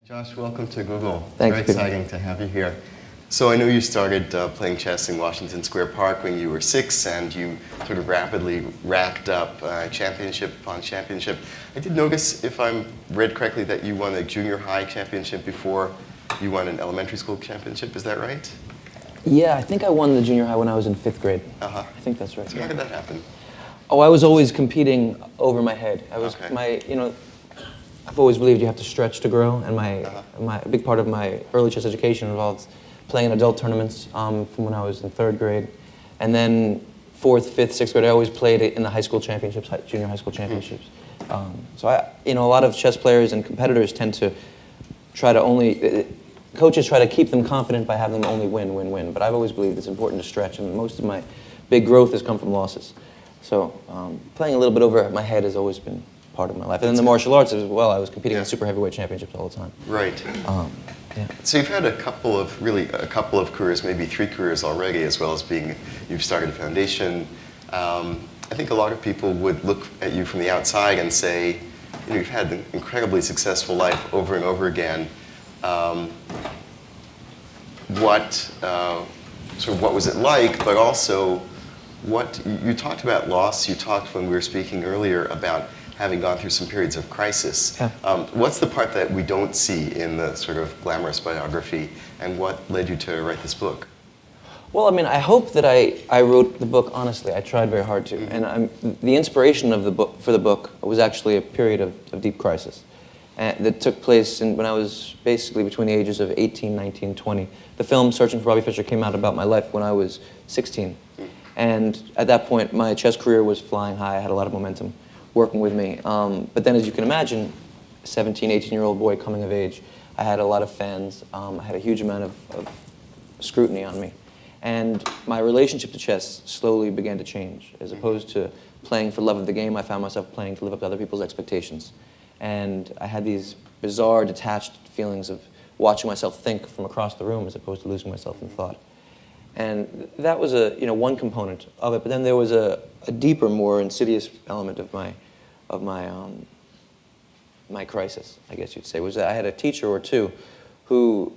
Josh, welcome to Google. Thanks, Very exciting to have you here. So I know you started playing chess in Washington Square Park when you were 6, and you sort of rapidly racked up championship upon championship. I did notice, if I read correctly, that you won a junior high championship before you won an elementary school championship. Is that right? Yeah, I think I won the junior high when I was in 5th grade. Uh-huh. I think that's right. So how did that happen? Oh, I was always competing over my head. I was I've always believed you have to stretch to grow, and a big part of my early chess education involved playing in adult tournaments from when I was in 3rd grade, and then 4th, 5th, 6th grade. I always played in the high school championships, junior high school championships. So a lot of chess players and competitors tend to try to coaches try to keep them confident by having them only win, win, win. But I've always believed it's important to stretch, and most of my big growth has come from losses. So playing a little bit over my head has always been part of my life. And then the martial arts as well. I was competing in super heavyweight championships all the time. Right. Yeah. So you've had a couple of careers, maybe 3 careers already, as well as you've started a foundation. I think a lot of people would look at you from the outside and say, you've had an incredibly successful life over and over again. What was it like, but also you talked about loss. You talked, when we were speaking earlier, about having gone through some periods of crisis. Yeah. What's the part that we don't see in the sort of glamorous biography, and what led you to write this book? Well, I mean, I hope that I wrote the book honestly. I tried very hard to. And the inspiration of for the book was actually a period of deep crisis that took place when I was basically between the ages of 18, 19, 20. The film Searching for Bobby Fischer came out about my life when I was 16. And at that point, my chess career was flying high. I had a lot of momentum working with me. But then, as you can imagine, a 17, 18-year-old boy coming of age, I had a lot of fans. I had a huge amount of scrutiny on me. And my relationship to chess slowly began to change. As opposed to playing for love of the game, I found myself playing to live up to other people's expectations. And I had these bizarre, detached feelings of watching myself think from across the room as opposed to losing myself in thought. And that was one component of it. But then there was a deeper, more insidious element of my crisis, I guess you'd say, was that I had a teacher or two who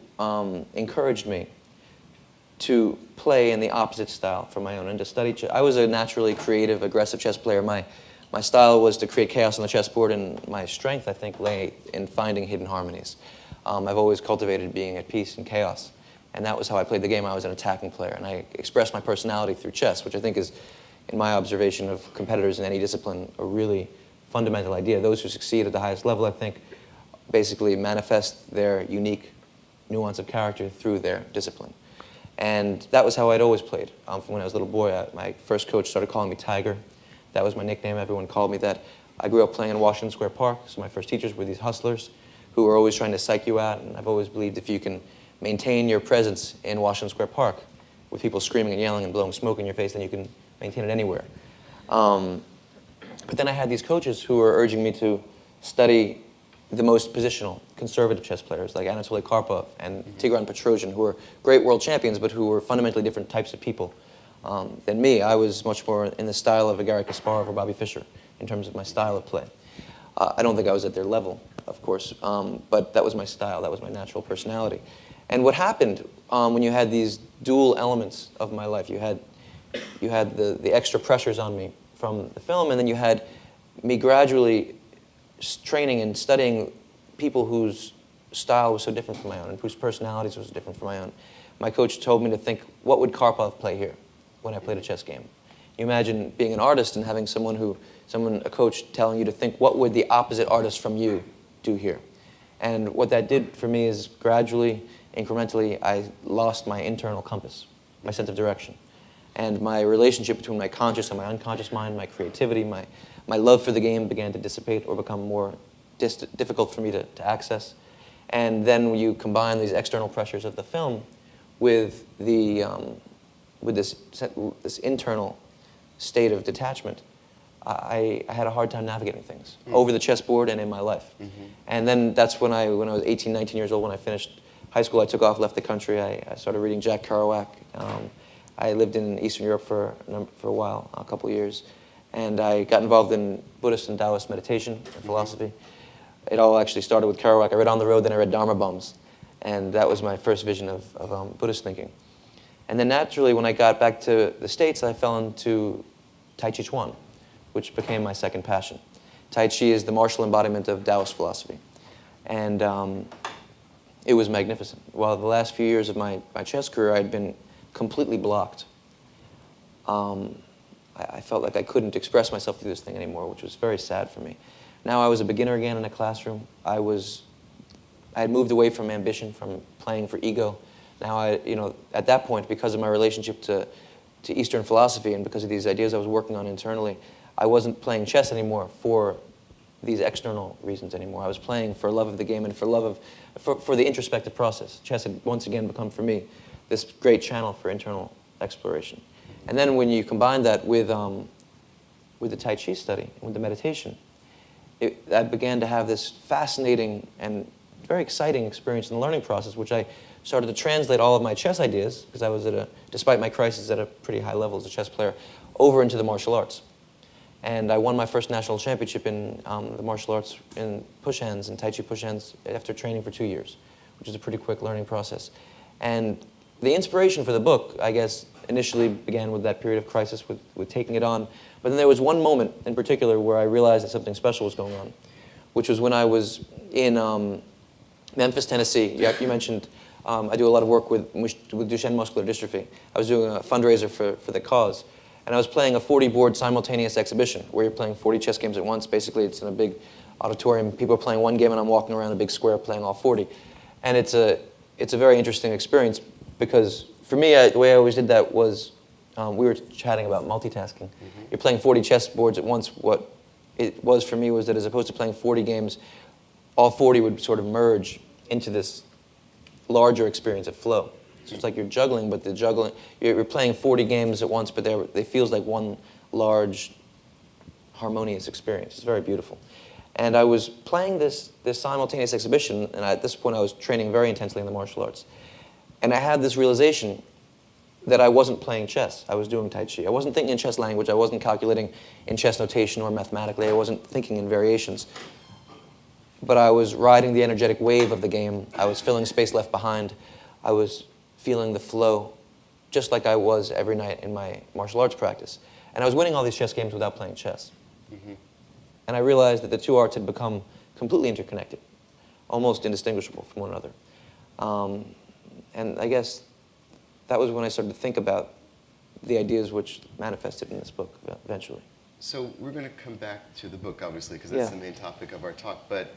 encouraged me to play in the opposite style from my own and to study chess. I was a naturally creative, aggressive chess player. My style was to create chaos on the chessboard, and my strength, I think, lay in finding hidden harmonies. I've always cultivated being at peace in chaos, and that was how I played the game. I was an attacking player, and I expressed my personality through chess, which I think is, in my observation of competitors in any discipline, a really fundamental idea. Those who succeed at the highest level, I think, basically manifest their unique nuance of character through their discipline. And that was how I'd always played. From when I was a little boy, my first coach started calling me Tiger. That was my nickname. Everyone called me that. I grew up playing in Washington Square Park, so my first teachers were these hustlers who were always trying to psych you out, and I've always believed if you can maintain your presence in Washington Square Park with people screaming and yelling and blowing smoke in your face, then you can maintain it anywhere. But then I had these coaches who were urging me to study the most positional, conservative chess players like Anatoly Karpov and Tigran Petrosian, who were great world champions, but who were fundamentally different types of people than me. I was much more in the style of a Garry Kasparov or Bobby Fischer in terms of my style of play. I don't think I was at their level, of course, but that was my style. That was my natural personality. And what happened when you had these dual elements of my life, you had the extra pressures on me from the film, and then you had me gradually training and studying people whose style was so different from my own and whose personalities was different from my own. My coach told me to think, what would Karpov play here when I played a chess game? You imagine being an artist and having a coach telling you to think, what would the opposite artist from you do here? And what that did for me is gradually, incrementally, I lost my internal compass, my sense of direction. And my relationship between my conscious and my unconscious mind, my creativity, my love for the game began to dissipate or become more difficult for me to access. And then when you combine these external pressures of the film with this internal state of detachment, I had a hard time navigating things over the chessboard and in my life. And then that's when I was 18, 19 years old, when I finished high school, I took off, left the country. I started reading Jack Kerouac. I lived in Eastern Europe for a while, a couple of years, and I got involved in Buddhist and Taoist meditation and philosophy. It all actually started with Kerouac. I read On the Road, then I read Dharma Bums. And that was my first vision of Buddhist thinking. And then naturally, when I got back to the States, I fell into Tai Chi Chuan, which became my second passion. Tai Chi is the martial embodiment of Taoist philosophy. And it was magnificent. While the last few years of my chess career, I had been completely blocked. I felt like I couldn't express myself through this thing anymore, which was very sad for me. Now I was a beginner again in a classroom. I had moved away from ambition, from playing for ego. Now at that point, because of my relationship to Eastern philosophy and because of these ideas I was working on internally, I wasn't playing chess anymore for these external reasons anymore. I was playing for love of the game and for the introspective process. Chess had once again become, for me, this great channel for internal exploration. And then when you combine that with the Tai Chi study, with the meditation, I began to have this fascinating and very exciting experience in the learning process, which I started to translate all of my chess ideas, because I was despite my crisis, at a pretty high level as a chess player, over into the martial arts. And I won my first national championship in the martial arts in push hands and Tai Chi push hands after training for 2 years, which is a pretty quick learning process. And the inspiration for the book, I guess, initially began with that period of crisis with taking it on. But then there was one moment in particular where I realized that something special was going on, which was when I was in Memphis, Tennessee. You mentioned I do a lot of work with Duchenne Muscular Dystrophy. I was doing a fundraiser for the cause. And I was playing a 40-board simultaneous exhibition where you're playing 40 chess games at once. Basically, it's in a big auditorium. People are playing one game, and I'm walking around a big square playing all 40. And it's a very interesting experience because, for me, the way I always did that was, we were chatting about multitasking. Mm-hmm. You're playing 40 chess boards at once. What it was for me was that as opposed to playing 40 games, all 40 would sort of merge into this larger experience of flow. So it's like you're juggling, but you're playing 40 games at once, but they feels like one large, harmonious experience. It's very beautiful. And I was playing this simultaneous exhibition, and at this point I was training very intensely in the martial arts. And I had this realization that I wasn't playing chess. I was doing Tai Chi. I wasn't thinking in chess language. I wasn't calculating in chess notation or mathematically. I wasn't thinking in variations. But I was riding the energetic wave of the game. I was filling space left behind. I was feeling the flow, just like I was every night in my martial arts practice. And I was winning all these chess games without playing chess. Mm-hmm. And I realized that the two arts had become completely interconnected, almost indistinguishable from one another. And I guess that was when I started to think about the ideas which manifested in this book eventually. So we're going to come back to the book, obviously, because that's the main topic of our talk. But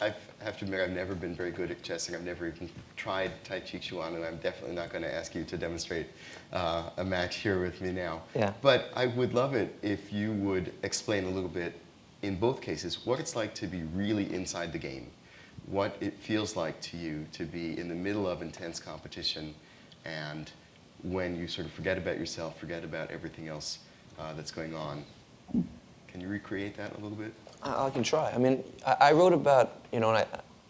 I have to admit, I've never been very good at chessing. I've never even tried Tai Chi Chuan, and I'm definitely not going to ask you to demonstrate a match here with me now. Yeah. But I would love it if you would explain a little bit, in both cases, what it's like to be really inside the game, what it feels like to you to be in the middle of intense competition, and when you sort of forget about yourself, forget about everything else that's going on. Can you recreate that a little bit? I can try. I mean, I wrote about,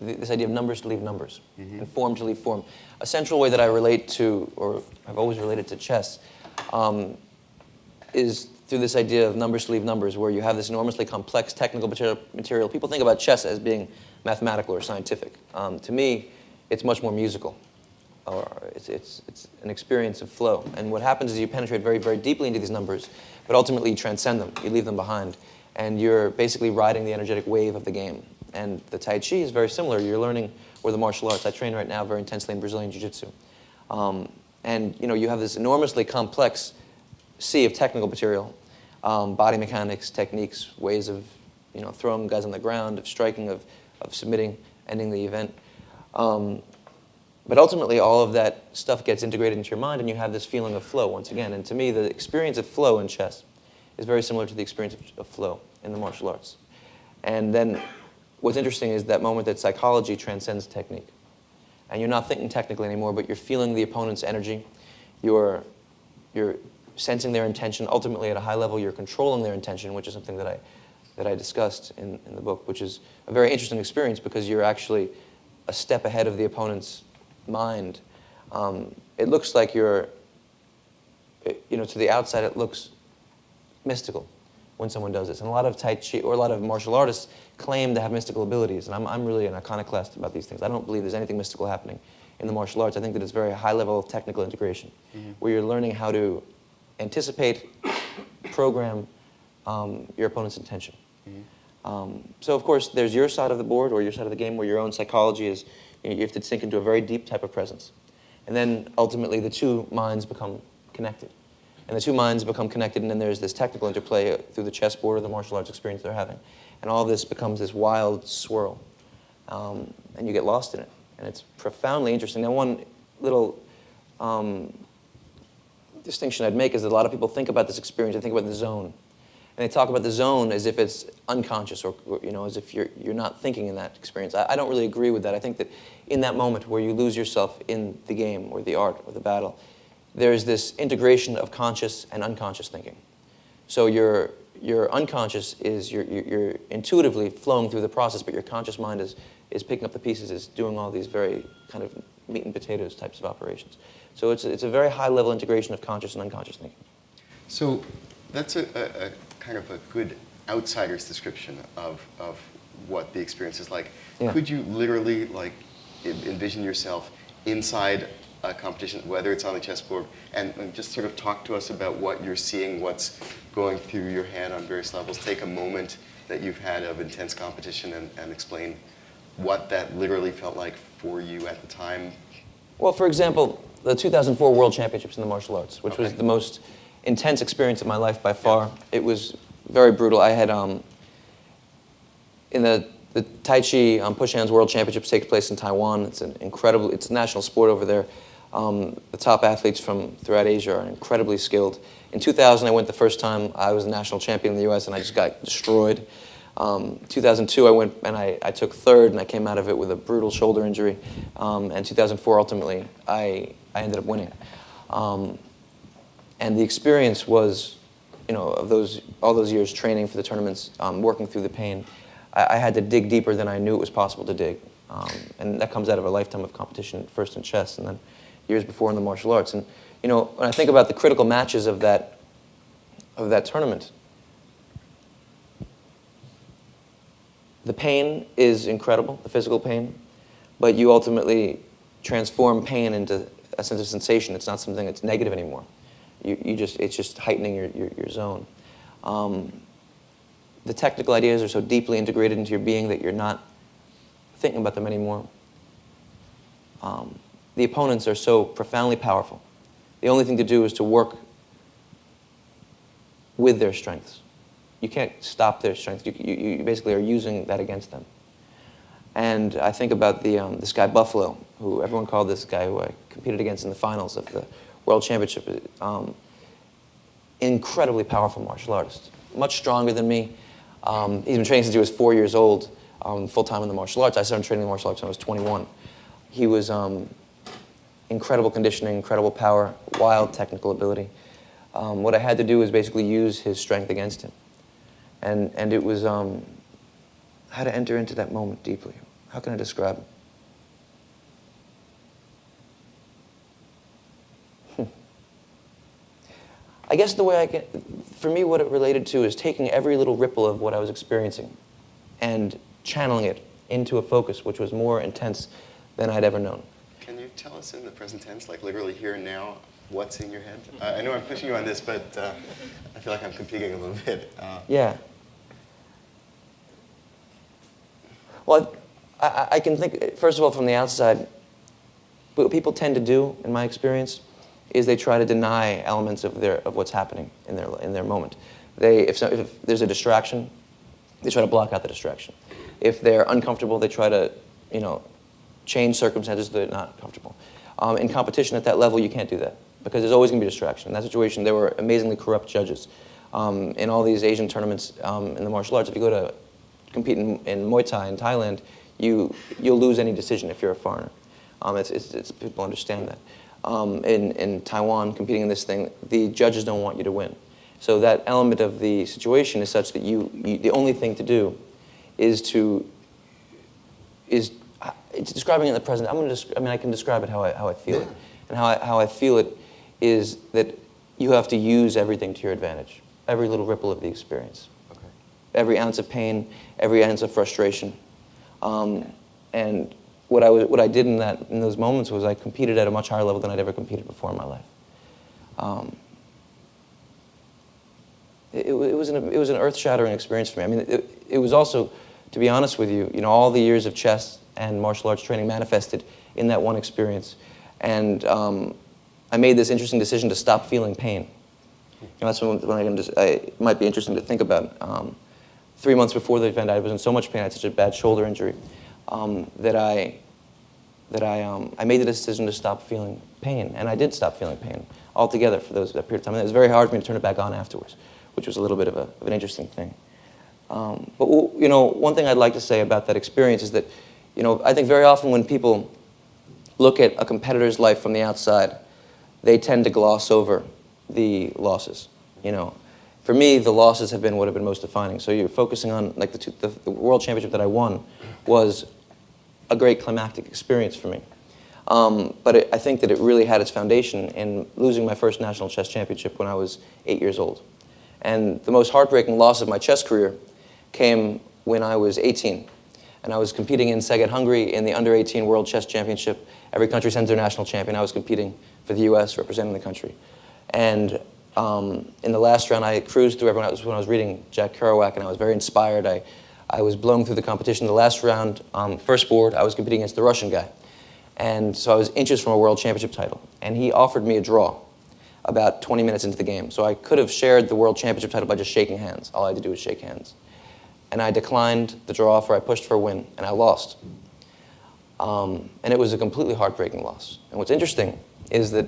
this idea of numbers to leave numbers, mm-hmm. and form to leave form. A central way that I relate to, or I've always related to chess, is through this idea of numbers to leave numbers, where you have this enormously complex technical material. People think about chess as being mathematical or scientific. To me, it's much more musical. Or it's an experience of flow. And what happens is you penetrate very, very deeply into these numbers, but ultimately you transcend them. You leave them behind. And you're basically riding the energetic wave of the game. And the Tai Chi is very similar. You're learning, or the martial arts. I train right now very intensely in Brazilian Jiu-Jitsu. And you have this enormously complex sea of technical material, body mechanics, techniques, ways of throwing guys on the ground, of striking, of submitting, ending the event. But ultimately, all of that stuff gets integrated into your mind, and you have this feeling of flow once again. And to me, the experience of flow in chess is very similar to the experience of flow in the martial arts. And then what's interesting is that moment that psychology transcends technique. And you're not thinking technically anymore, but you're feeling the opponent's energy. You're sensing their intention. Ultimately, at a high level, you're controlling their intention, which is something that I discussed in the book, which is a very interesting experience because you're actually a step ahead of the opponent's mind. It looks like to the outside, it looks mystical. when someone does this. And a lot of Tai Chi, or a lot of martial artists, claim to have mystical abilities. And I'm really an iconoclast about these things. I don't believe there's anything mystical happening in the martial arts. I think that it's very high level of technical integration, where you're learning how to anticipate, program your opponent's intention. So of course, there's your side of the board or your side of the game where your own psychology is, you have to sink into a very deep type of presence. And then ultimately the two minds become connected. And the two minds become connected, and then there's this technical interplay through the chessboard or the martial arts experience they're having. And all this becomes this wild swirl. And you get lost in it. And it's profoundly interesting. Now, one little distinction I'd make is that a lot of people think about this experience, they think about the zone. And they talk about the zone as if it's unconscious, or as if you're not thinking in that experience. I don't really agree with that. I think that in that moment where you lose yourself in the game or the art or the battle, there's this integration of conscious and unconscious thinking. So your unconscious is you're intuitively flowing through the process, but your conscious mind is picking up the pieces, is doing all these very kind of meat and potatoes types of operations. So it's a very high level integration of conscious and unconscious thinking. So that's a kind of a good outsider's description of what the experience is like. Yeah. Could you literally envision yourself inside a competition, whether it's on the chessboard, and just sort of talk to us about what you're seeing, what's going through your head on various levels? Take a moment that you've had of intense competition and explain what that literally felt like for you at the time. Well, for example, the 2004 World Championships in the martial arts, which was the most intense experience of my life by far. It was very brutal. I had, in the Tai Chi push hands World Championships takes place in Taiwan. It's an incredible, it's a national sport over there. The top athletes from throughout Asia are incredibly skilled. In 2000, I went the first time. I was a national champion in the US, and I just got destroyed. 2002, I went and I took third, and I came out of it with a brutal shoulder injury. And 2004, ultimately, I ended up winning. And the experience was, of all those years training for the tournaments, working through the pain, I had to dig deeper than I knew it was possible to dig. And that comes out of a lifetime of competition, first in chess and then years before in the martial arts. And when I think about the critical matches of that tournament, the pain is incredible, the physical pain, but you ultimately transform pain into a sense of sensation. It's not something that's negative anymore. It's just heightening your zone. The technical ideas are so deeply integrated into your being that you're not thinking about them anymore. The opponents are so profoundly powerful. The only thing to do is to work with their strengths. You can't stop their strengths. You basically are using that against them. And I think about this guy Buffalo, who everyone called this guy who I competed against in the finals of the World Championship. Incredibly powerful martial artist, much stronger than me. He's been training since he was 4 years old, full-time in the martial arts. I started training in the martial arts when I was 21. He was incredible conditioning, incredible power, wild technical ability. What I had to do was basically use his strength against him. And it was how to enter into that moment deeply. How can I describe it? I guess the way for me, what it related to is taking every little ripple of what I was experiencing and channeling it into a focus which was more intense than I'd ever known. Can you tell us in the present tense, like literally here and now, what's in your head? I know I'm pushing you on this, but I feel like I'm competing a little bit. Yeah. Well, I can think, first of all, from the outside, what people tend to do, in my experience, is they try to deny elements of what's happening in their moment. If there's a distraction, they try to block out the distraction. If they're uncomfortable, they try to, change circumstances so they're not comfortable. In competition at that level, you can't do that because there's always going to be distraction. In that situation, there were amazingly corrupt judges. In all these Asian tournaments in the martial arts, if you go to compete in Muay Thai in Thailand, you'll lose any decision if you're a foreigner. People understand that. In Taiwan, competing in this thing, the judges don't want you to win. So that element of the situation is such that the only thing to do is it's describing it in the present. I can describe it how I feel it, and how I feel it is that you have to use everything to your advantage. every little ripple of the experience. Okay. Every ounce of pain, every ounce of frustration. And what I did in those moments was I competed at a much higher level than I'd ever competed before in my life. It was an earth-shattering experience for me. I mean, it was also, to be honest with you, all the years of chess and martial arts training manifested in that one experience. And I made this interesting decision to stop feeling pain. That's when it might be interesting to think about. 3 months before the event, I was in so much pain. I had such a bad shoulder injury that I made the decision to stop feeling pain, and I did stop feeling pain altogether for that period of time. And it was very hard for me to turn it back on afterwards, which was a little bit of an interesting thing. But one thing I'd like to say about that experience is that, I think very often when people look at a competitor's life from the outside, they tend to gloss over the losses. For me, the losses have been what have been most defining. So you're focusing on like the world championship that I won was a great climactic experience for me. But I think that it really had its foundation in losing my first national chess championship when I was 8 years old. And the most heartbreaking loss of my chess career came when I was 18. And I was competing in Szeged, Hungary in the Under-18 World Chess Championship. Every country sends their national champion. I was competing for the US, representing the country. And in the last round, I cruised through everyone. That was when I was reading Jack Kerouac, and I was very inspired. I was blown through the competition. The last round, first board, I was competing against the Russian guy. And so I was inches from a world championship title. And he offered me a draw about 20 minutes into the game. So I could have shared the world championship title by just shaking hands. All I had to do was shake hands. And I declined the draw offer. I pushed for a win, and I lost. And it was a completely heartbreaking loss. And what's interesting is that,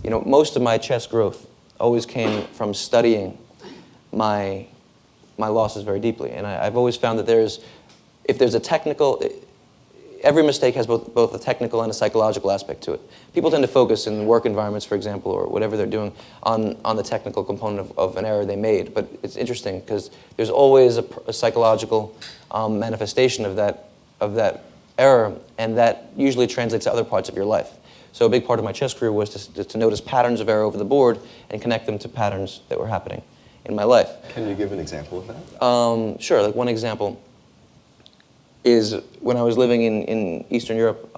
most of my chess growth always came from studying my losses very deeply. And I've always found that if there's a technical, every mistake has both a technical and a psychological aspect to it. People tend to focus in work environments, for example, or whatever they're doing, on the technical component of an error they made. But it's interesting because there's always a psychological manifestation of that error, and that usually translates to other parts of your life. So a big part of my chess career was to notice patterns of error over the board and connect them to patterns that were happening in my life. Can you give an example of that? Sure. Like one example is when I was living in Eastern Europe,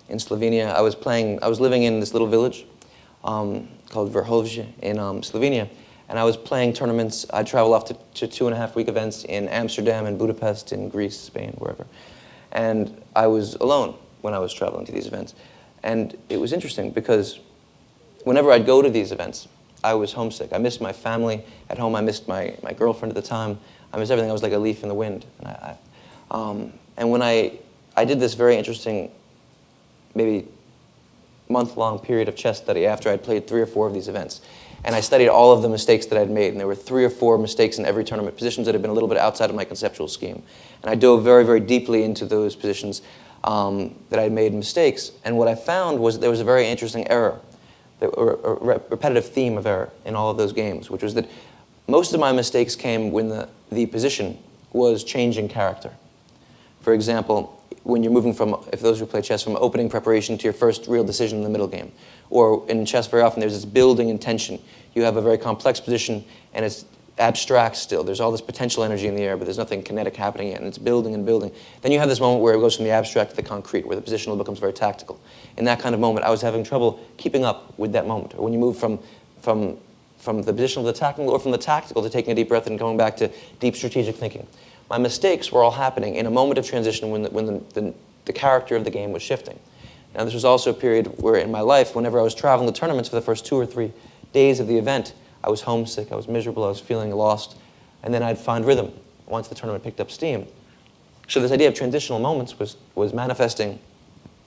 in Slovenia. I was living in this little village called Vrhovje in Slovenia, and I was playing tournaments. I'd travel off to 2.5-week events in Amsterdam and Budapest, in Greece, Spain, wherever. And I was alone when I was traveling to these events. And it was interesting because whenever I'd go to these events, I was homesick. I missed my family at home. I missed my girlfriend at the time. I missed everything. I was like a leaf in the wind. And when I did this very interesting, maybe month-long period of chess study after I'd played 3 or 4 of these events. And I studied all of the mistakes that I'd made. And there were 3 or 4 mistakes in every tournament, positions that had been a little bit outside of my conceptual scheme. And I dove very, very deeply into those positions that I'd made mistakes. And what I found was that there was a very interesting error, or a repetitive theme of error in all of those games, which was that most of my mistakes came when the position was changing character. For example, when you're moving from, if those who play chess, from opening preparation to your first real decision in the middle game. Or in chess, very often there's this building in tension. You have a very complex position, and it's abstract still. There's all this potential energy in the air, but there's nothing kinetic happening yet, and it's building and building. Then you have this moment where it goes from the abstract to the concrete, where the positional becomes very tactical. In that kind of moment, I was having trouble keeping up with that moment. Or when you move from the positional to the tactical, or from the tactical to taking a deep breath and going back to deep strategic thinking. My mistakes were all happening in a moment of transition when the character of the game was shifting. Now, this was also a period where in my life, whenever I was traveling to tournaments for the first 2 or 3 days of the event, I was homesick, I was miserable, I was feeling lost, and then I'd find rhythm once the tournament picked up steam. So this idea of transitional moments was manifesting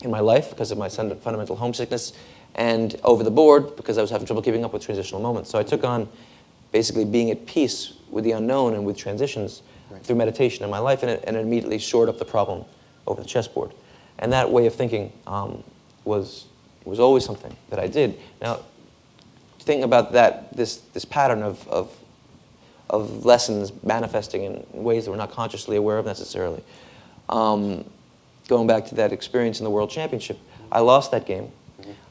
in my life because of my fundamental homesickness, and over the board because I was having trouble keeping up with transitional moments. So I took on basically being at peace with the unknown and with transitions through meditation in my life, and it immediately shored up the problem over the chessboard. And that way of thinking was always something that I did. Now, thinking about this pattern of lessons manifesting in ways that we're not consciously aware of necessarily. Going back to that experience in the World Championship, I lost that game.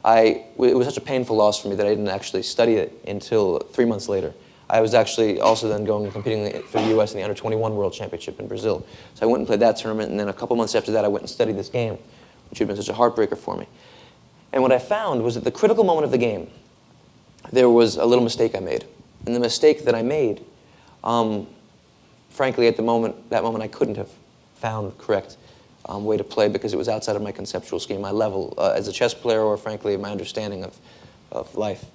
It was such a painful loss for me that I didn't actually study it until 3 months later. I was actually also then going and competing for the U.S. in the Under-21 World Championship in Brazil. So I went and played that tournament, and then a couple months after that, I went and studied this game, which had been such a heartbreaker for me. And what I found was at the critical moment of the game, there was a little mistake I made. And the mistake that I made, frankly, at that moment, I couldn't have found the correct way to play because it was outside of my conceptual scheme, my level as a chess player, or frankly, my understanding of life.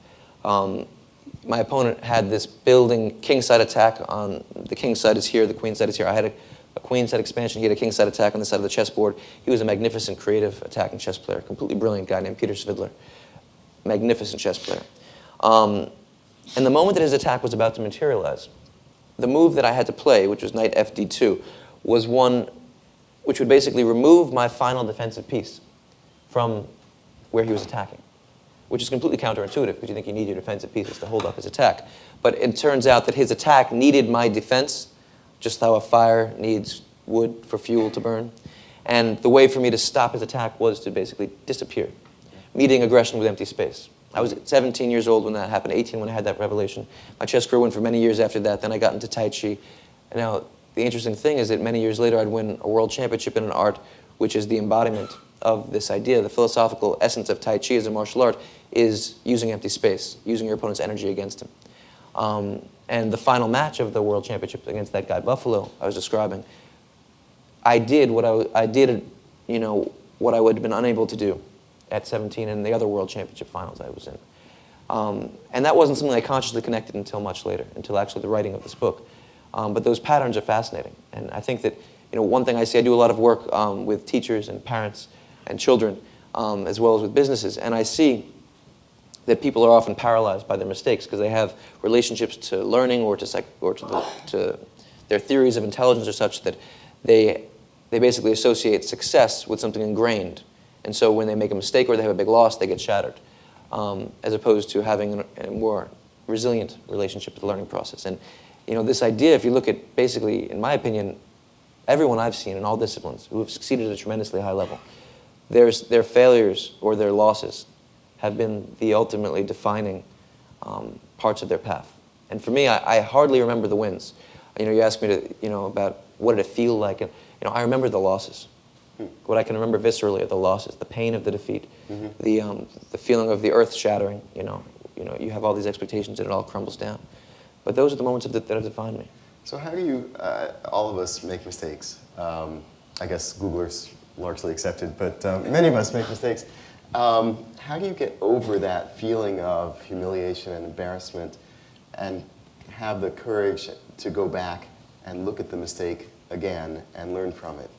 My opponent had this building king-side attack on, the king side is here, the queen side is here. I had a queen side expansion, he had a king side attack on the side of the chessboard. He was a magnificent, creative attacking chess player, completely brilliant guy named Peter Svidler. Magnificent chess player. And the moment that his attack was about to materialize, the move that I had to play, which was knight fd2, was one which would basically remove my final defensive piece from where he was attacking, which is completely counterintuitive because you think you need your defensive pieces to hold up his attack. But it turns out that his attack needed my defense, just how a fire needs wood for fuel to burn. And the way for me to stop his attack was to basically disappear, meeting aggression with empty space. I was 17 years old when that happened, 18 when I had that revelation. My chess career went for many years after that. Then I got into Tai Chi. And now, the interesting thing is that many years later, I'd win a world championship in an art which is the embodiment of this idea. The philosophical essence of Tai Chi as a martial art is using empty space, using your opponent's energy against him. And the final match of the world championship against that guy Buffalo I was describing, I did what I did, you know, what I would have been unable to do at 17 in the other world championship finals I was in. And that wasn't something I consciously connected until much later, until actually the writing of this book. But those patterns are fascinating. And I think that, you know, one thing I see, I do a lot of work with teachers and parents and children, as well as with businesses, and I see that people are often paralyzed by their mistakes because they have relationships to learning or to their theories of intelligence are such that they basically associate success with something ingrained. And so when they make a mistake or they have a big loss, they get shattered, as opposed to having a more resilient relationship with the learning process. And you know, this idea, if you look at basically, in my opinion, everyone I've seen in all disciplines who have succeeded at a tremendously high level, their failures or their losses have been the ultimately defining parts of their path. And for me, I hardly remember the wins. You know, you asked me to, you know, about what did it feel like, and you know, I remember the losses. What I can remember viscerally are the losses, the pain of the defeat, the feeling of the earth shattering. You know, you have all these expectations and it all crumbles down. But those are the moments that have defined me. So how do you, all of us make mistakes. I guess Googlers largely accepted, but many of us make mistakes. How do you get over that feeling of humiliation and embarrassment and have the courage to go back and look at the mistake again and learn from it?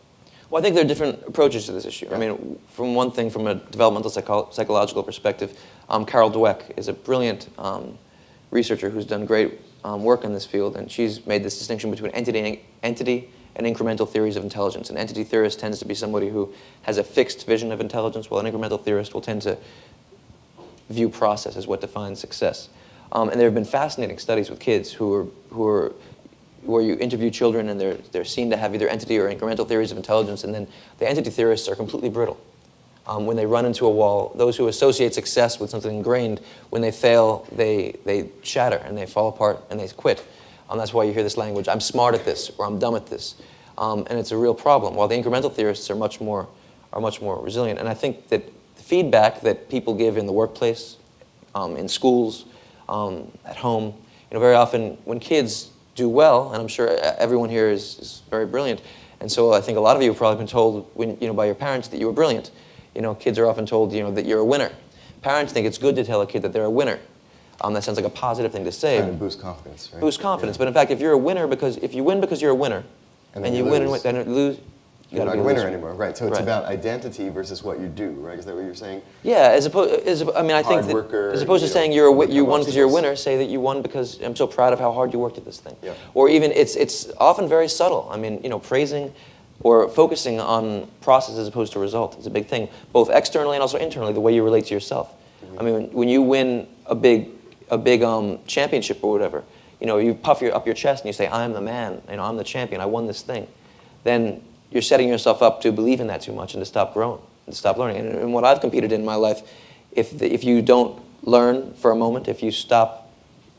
Well, I think there are different approaches to this issue. Yeah. I mean, from one thing, from a developmental psychological perspective, Carol Dweck is a brilliant researcher who's done great work in this field, and she's made this distinction between entity and incremental theories of intelligence. An entity theorist tends to be somebody who has a fixed vision of intelligence, while an incremental theorist will tend to view process as what defines success. And there have been fascinating studies with kids where you interview children and they're seen to have either entity or incremental theories of intelligence, and then the entity theorists are completely brittle. When they run into a wall, those who associate success with something ingrained, when they fail, they shatter and they fall apart and they quit. That's why you hear this language, I'm smart at this, or I'm dumb at this. And it's a real problem, while the incremental theorists are much more resilient. And I think that the feedback that people give in the workplace, in schools, at home, you know, very often when kids do well, and I'm sure everyone here is very brilliant, and so I think a lot of you have probably been told by your parents that you were brilliant. You know, kids are often told, that you're a winner. Parents think it's good to tell a kid that they're a winner. That sounds like a positive thing to say. Trying to boost confidence, right? Boost confidence, yeah. But in fact, if you win because you're a winner, and you win and then lose, you're not a winner anymore, right? So it's about identity versus what you do, right? Is that what you're saying? Yeah, I think that as opposed to saying you won because you're a winner, say that you won because I'm so proud of how hard you worked at this thing. Yeah. Or even it's often very subtle. I mean, praising or focusing on process as opposed to result is a big thing, both externally and also internally, the way you relate to yourself. I mean, when you win a big championship or whatever, you puff up your chest and you say, I'm the man, I'm the champion, I won this thing, then you're setting yourself up to believe in that too much and to stop growing, and to stop learning. And what I've competed in my life, if you don't learn for a moment, if you stop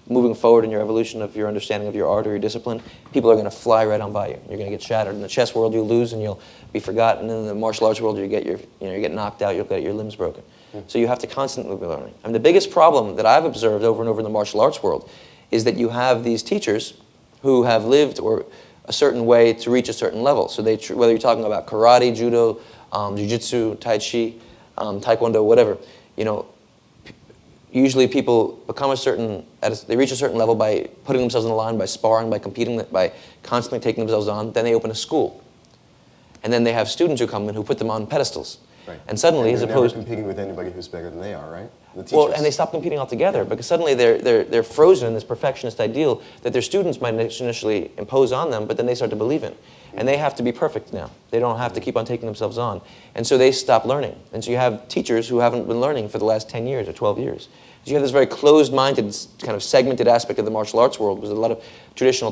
moving forward in your evolution of your understanding of your art or your discipline, people are going to fly right on by you. You're going to get shattered. In the chess world, you'll lose and you'll be forgotten. In the martial arts world, you get knocked out, you'll get your limbs broken. So you have to constantly be learning. I mean, the biggest problem that I've observed over and over in the martial arts world is that you have these teachers who have lived or a certain way to reach a certain level. So whether you're talking about karate, judo, jiu-jitsu, tai chi, taekwondo, whatever, usually people become they reach a certain level by putting themselves on the line, by sparring, by competing, by constantly taking themselves on. Then they open a school. And then they have students who come in who put them on pedestals. Right. And suddenly, and as opposed never competing with anybody who's better than they are, right? The teachers. well, and they stop competing altogether because suddenly they're frozen in this perfectionist ideal that their students might initially impose on them, but then they start to believe in. And they have to be perfect now. They don't have to keep on taking themselves on. And so they stop learning. And so you have teachers who haven't been learning for the last 10 years or 12 years. So you have this very closed-minded, kind of segmented aspect of the martial arts world. There's a lot of traditional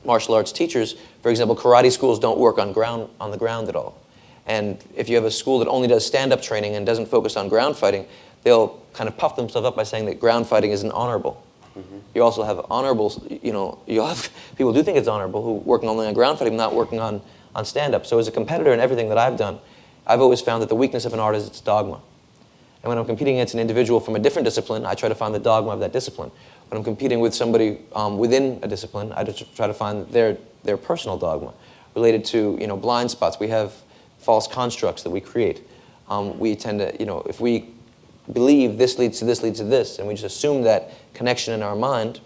martial arts teachers. For example, karate schools don't work on the ground at all. And if you have a school that only does stand-up training and doesn't focus on ground fighting, they'll kind of puff themselves up by saying that ground fighting isn't honorable. Mm-hmm. You also have honorables, you'll have people who do think it's honorable who working only on ground fighting, not working on stand-up. So as a competitor in everything that I've done, I've always found that the weakness of an art is its dogma. And when I'm competing against an individual from a different discipline, I try to find the dogma of that discipline. When I'm competing with somebody within a discipline, I just try to find their personal dogma related to blind spots. We have false constructs that we create. We tend to, if we believe this leads to this leads to this, and we just assume that connection in our mind,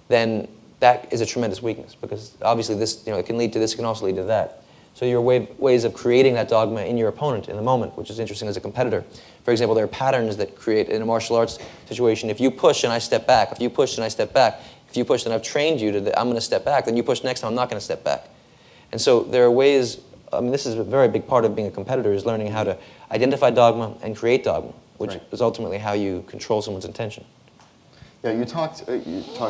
then that is a tremendous weakness because obviously this, it can lead to this, it can also lead to that. So your ways of creating that dogma in your opponent in the moment, which is interesting as a competitor. For example, there are patterns that create in a martial arts situation. If you push and I step back, if you push and I step back, if you push and I've trained you to I'm going to step back, then you push next time, I'm not going to step back. And so there are ways. I mean, this is a very big part of being a competitor is learning how to identify dogma and create dogma, which is ultimately how you control someone's intention. Yeah, you talked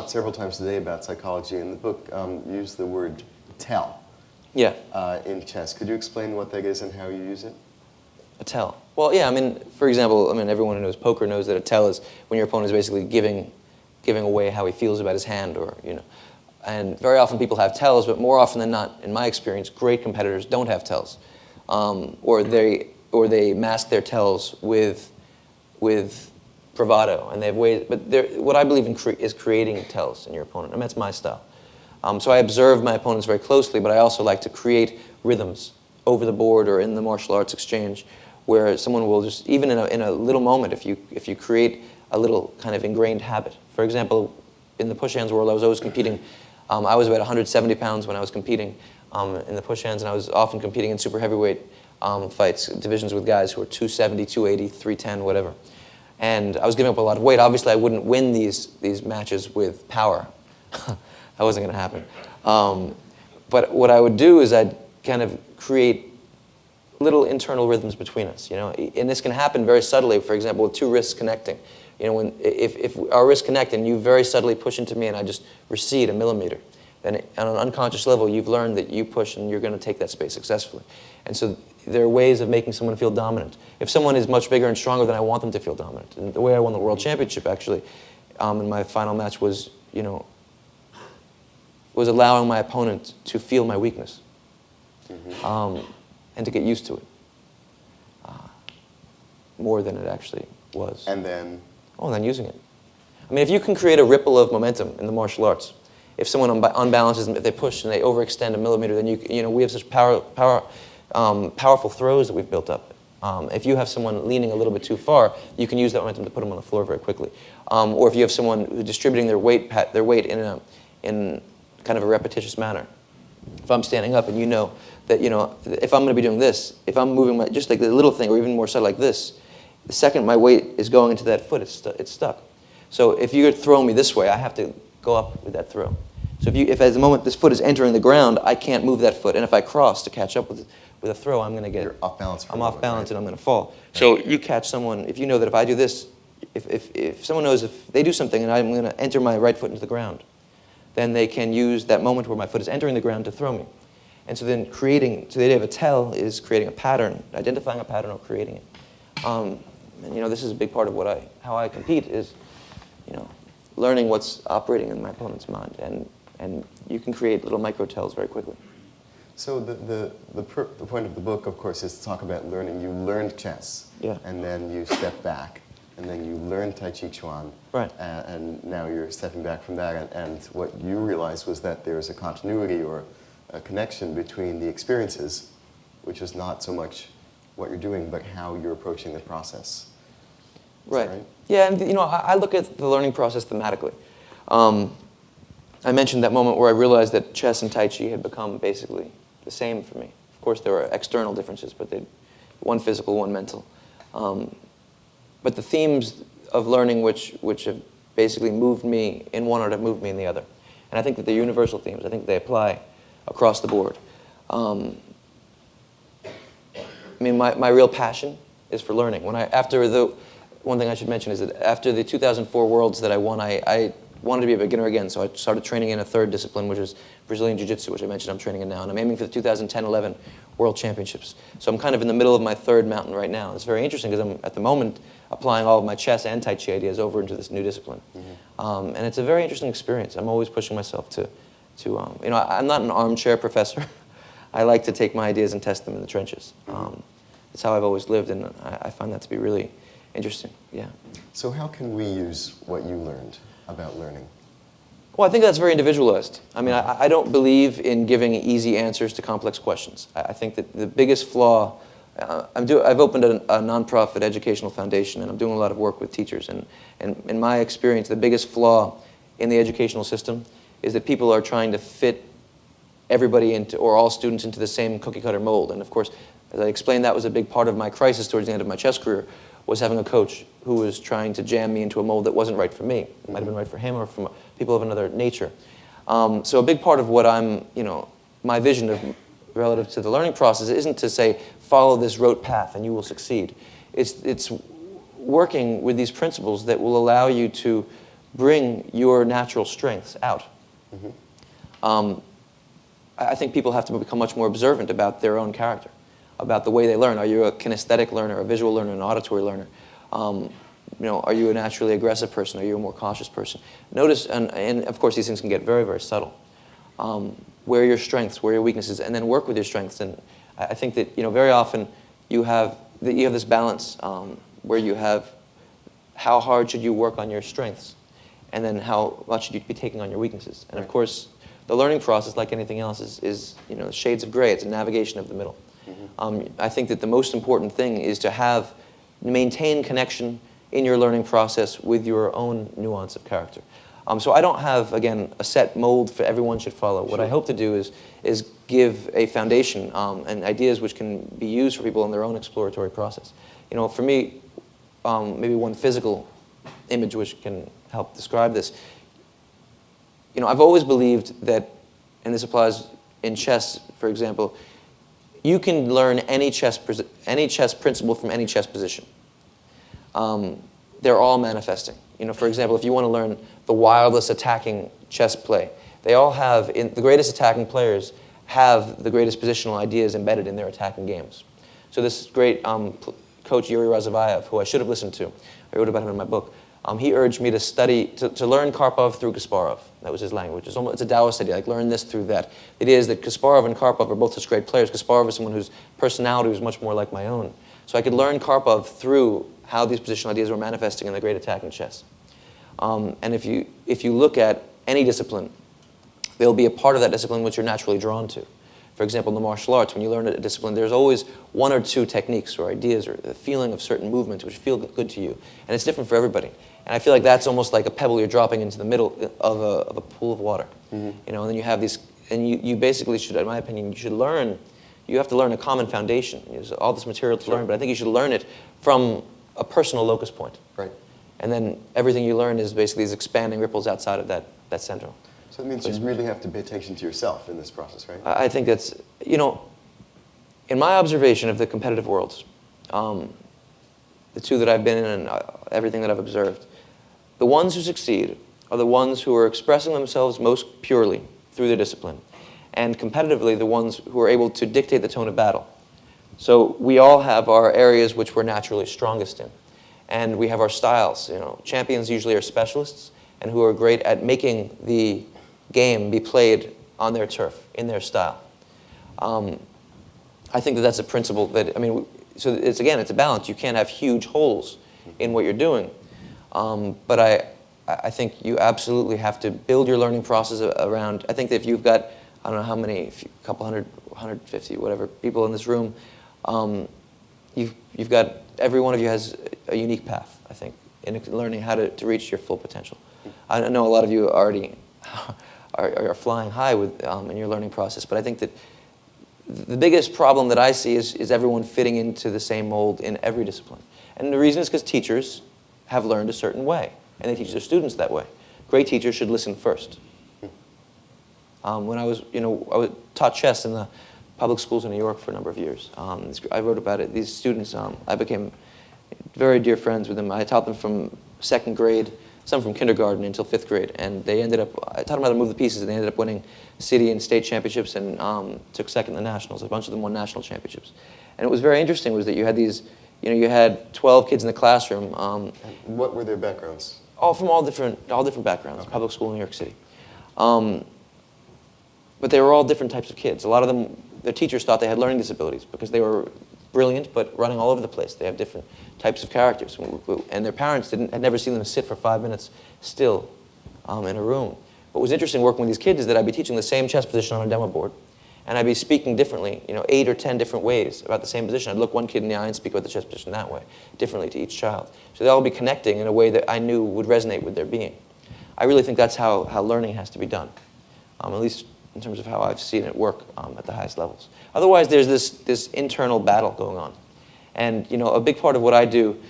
several times today about psychology. In the book, you used the word tell. Yeah. In chess. Could you explain what that is and how you use it? A tell. Well, yeah. I mean, for example, everyone who knows poker knows that a tell is when your opponent is basically giving away how he feels about his hand, or And very often people have tells, but more often than not, in my experience, great competitors don't have tells, or they mask their tells with bravado, and they have ways. But what I believe in is creating tells in your opponent, and that's my style. So I observe my opponents very closely, but I also like to create rhythms over the board or in the martial arts exchange, where someone will just, even in a little moment, if you create a little kind of ingrained habit. For example, in the push hands world, I was always competing. I was about 170 pounds when I was competing in the push hands, and I was often competing in super heavyweight fights, divisions with guys who were 270, 280, 310, whatever. And I was giving up a lot of weight. Obviously, I wouldn't win these matches with power. That wasn't going to happen. But what I would do is I'd kind of create little internal rhythms between us, and this can happen very subtly. For example, with two wrists connecting. If our wrists connect and you very subtly push into me and I just recede a millimeter, then on an unconscious level, you've learned that you push and you're going to take that space successfully. And so there are ways of making someone feel dominant. If someone is much bigger and stronger, then I want them to feel dominant. And the way I won the world championship, actually, in my final match was allowing my opponent to feel my weakness, and to get used to it more than it actually was. And then? Oh, and then using it. If you can create a ripple of momentum in the martial arts, if someone unbalances, if they push and they overextend a millimeter, then we have such powerful throws that we've built up. If you have someone leaning a little bit too far, you can use that momentum to put them on the floor very quickly. Or if you have someone who's distributing their weight in kind of a repetitious manner. If I'm standing up and that if I'm going to be doing this, if I'm moving just like the little thing, or even more subtle like this, the second my weight is going into that foot, it's stuck. So if you're throwing me this way, I have to go up with that throw. So if at the moment this foot is entering the ground, I can't move that foot. And if I cross to catch up with a throw, I'm going to get... You're off balance. I'm off balance, right? And I'm going to fall. Right. So you catch someone, if you know that if I do this, if someone knows if they do something and I'm going to enter my right foot into the ground, then they can use that moment where my foot is entering the ground to throw me. And so then so the idea of a tell is creating a pattern, identifying a pattern or creating it. And this is a big part of how I compete is, learning what's operating in my opponent's mind, and you can create little micro-tells very quickly. So the point of the book, of course, is to talk about learning. You learned chess, Yeah. and then you stepped back, and then you learned Tai Chi Chuan, Right. and now you're stepping back from that, and what you realized was that there's a continuity or a connection between the experiences, which is not so much what you're doing, but how you're approaching the process. Is that right? Yeah, and I look at the learning process thematically. I mentioned that moment where I realized that chess and Tai Chi had become basically the same for me. Of course, there were external differences, but one physical, one mental. But the themes of learning which have basically moved me in one art have moved me in the other. And I think that they're universal themes. I think they apply across the board. I mean, my real passion is for learning. One thing I should mention is that after the 2004 Worlds that I won, I wanted to be a beginner again, so I started training in a third discipline, which is Brazilian Jiu-Jitsu, which I mentioned I'm training in now, and I'm aiming for the 2010-11 World Championships. So I'm kind of in the middle of my third mountain right now. It's very interesting because I'm, at the moment, applying all of my chess and Tai Chi ideas over into this new discipline. And it's a very interesting experience. I'm always pushing myself to I'm not an armchair professor. I like to take my ideas and test them in the trenches. That's how I've always lived, and I find that to be really interesting, yeah. So how can we use what you learned about learning? Well, I think that's very individualized. I mean, I don't believe in giving easy answers to complex questions. I think that the biggest flaw, I've opened a nonprofit educational foundation, and I'm doing a lot of work with teachers, and in my experience, the biggest flaw in the educational system is that people are trying to fit everybody into, or all students into the same cookie-cutter mold. And of course, as I explained, that was a big part of my crisis towards the end of my chess career, was having a coach who was trying to jam me into a mold that wasn't right for me. It might have been right for him or for people of another nature. So a big part of what my vision of relative to the learning process isn't to say, follow this rote path and you will succeed. It's working with these principles that will allow you to bring your natural strengths out. I think people have to become much more observant about their own character, about the way they learn. Are you a kinesthetic learner, a visual learner, an auditory learner? Are you a naturally aggressive person? Are you a more cautious person? Notice, and of course these things can get very, very subtle. Where are your strengths, where are your weaknesses, and then work with your strengths. And I think that very often you have this balance where you have how hard should you work on your strengths, and then how much should you be taking on your weaknesses. And of course, the learning process, like anything else, is shades of gray. It's a navigation of the middle. I think that the most important thing is to maintain connection in your learning process with your own nuance of character. So I don't have, again, a set mold for everyone should follow. What I hope to do is give a foundation and ideas which can be used for people in their own exploratory process. For me, maybe one physical image which can help describe this. I've always believed that, and this applies in chess, for example, you can learn any chess principle from any chess position. They're all manifesting. For example, if you want to learn the wildest attacking chess play, they all have, the greatest attacking players have the greatest positional ideas embedded in their attacking games. So this great coach, Yuri Razavayev, who I should have listened to, I wrote about him in my book, he urged me to study, to learn Karpov through Kasparov. That was his language. It's a Taoist idea, like learn this through that. The idea is that Kasparov and Karpov are both such great players. Kasparov is someone whose personality was much more like my own. So I could learn Karpov through how these positional ideas were manifesting in the great attack in chess. And if you look at any discipline, there'll be a part of that discipline which you're naturally drawn to. For example, in the martial arts, when you learn a discipline, there's always one or two techniques or ideas or the feeling of certain movements which feel good to you. And it's different for everybody. And I feel like that's almost like a pebble you're dropping into the middle of a pool of water. And then you have these, and you basically should, in my opinion, you have to learn a common foundation. There's all this material to learn, but I think you should learn it from a personal locus point. Right. And then everything you learn is basically these expanding ripples outside of that central. So it means you really have to pay attention to yourself in this process, right? I think that's, in my observation of the competitive worlds, the two that I've been in and everything that I've observed, the ones who succeed are the ones who are expressing themselves most purely through their discipline, and competitively the ones who are able to dictate the tone of battle. So we all have our areas which we're naturally strongest in, and we have our styles. Champions usually are specialists, and who are great at making the game be played on their turf, in their style. I think that that's a principle that, so it's a balance. You can't have huge holes in what you're doing. But I think you absolutely have to build your learning process around, I think that if you've got, I don't know how many, a couple hundred, 150, whatever, people in this room, you've got, every one of you has a unique path, I think, in learning how to reach your full potential. I know a lot of you already are flying high with, in your learning process, but I think that the biggest problem that I see is everyone fitting into the same mold in every discipline. And the reason is because teachers have learned a certain way, and they teach their students that way. Great teachers should listen first. When I was taught chess in the public schools in New York for a number of years. I wrote about it. These students, I became very dear friends with them. I taught them from 2nd grade, some from kindergarten until 5th grade, and I taught them how to move the pieces, and they ended up winning city and state championships and took 2nd in the nationals. A bunch of them won national championships. And it was very interesting was that you had these, you had 12 kids in the classroom. What were their backgrounds? All from all different backgrounds, okay. Public school in New York City. But they were all different types of kids. A lot of them, their teachers thought they had learning disabilities because they were brilliant but running all over the place. They have different types of characters. And their parents had never seen them sit for 5 minutes still in a room. What was interesting working with these kids is that I'd be teaching the same chess position on a demo board, and I'd be speaking differently, 8 or 10 different ways about the same position. I'd look one kid in the eye and speak about the chess position that way, differently to each child. So they'd all be connecting in a way that I knew would resonate with their being. I really think that's how learning has to be done, at least in terms of how I've seen it work at the highest levels. Otherwise, there's this internal battle going on. And a big part of what I do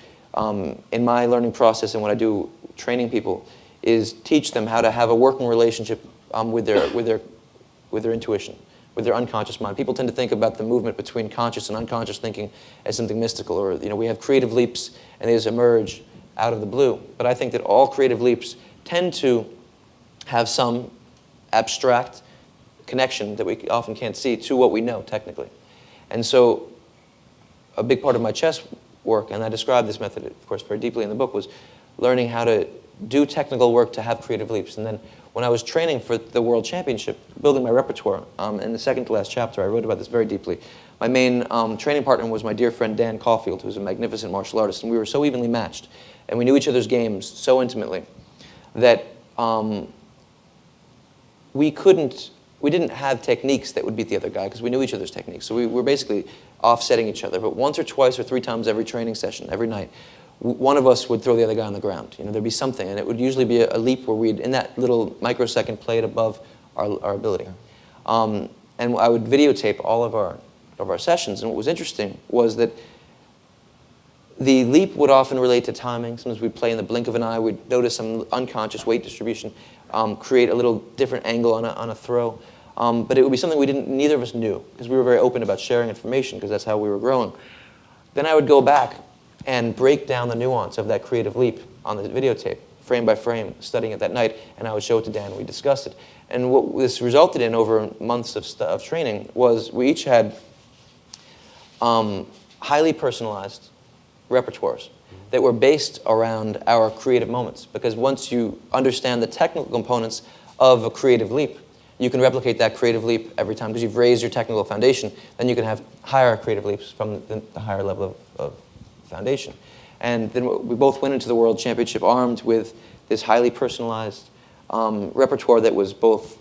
in my learning process and what I do training people is teach them how to have a working relationship with their intuition, with their unconscious mind. People tend to think about the movement between conscious and unconscious thinking as something mystical, or we have creative leaps and they just emerge out of the blue. But I think that all creative leaps tend to have some abstract connection that we often can't see to what we know technically. And so a big part of my chess work, and I describe this method, of course, very deeply in the book, was learning how to do technical work to have creative leaps. And then when I was training for the World Championship, building my repertoire, in the second to last chapter, I wrote about this very deeply. My main training partner was my dear friend Dan Caulfield, who's a magnificent martial artist, and we were so evenly matched, and we knew each other's games so intimately that we didn't have techniques that would beat the other guy because we knew each other's techniques. So we were basically offsetting each other. But once or twice or 3 times every training session, every night, one of us would throw the other guy on the ground. There'd be something, and it would usually be a leap where we'd, in that little microsecond, play it above our ability. And I would videotape all of our sessions, and what was interesting was that the leap would often relate to timing. Sometimes we'd play in the blink of an eye. We'd notice some unconscious weight distribution, create a little different angle on a throw. But it would be something neither of us knew, because we were very open about sharing information, because that's how we were growing. Then I would go back and break down the nuance of that creative leap on the videotape, frame by frame, studying it that night, and I would show it to Dan, and we discussed it. And what this resulted in over months of training was we each had highly personalized repertoires that were based around our creative moments. Because once you understand the technical components of a creative leap, you can replicate that creative leap every time because you've raised your technical foundation. Then you can have higher creative leaps from the higher level of foundation. And then we both went into the World Championship armed with this highly personalized repertoire that was both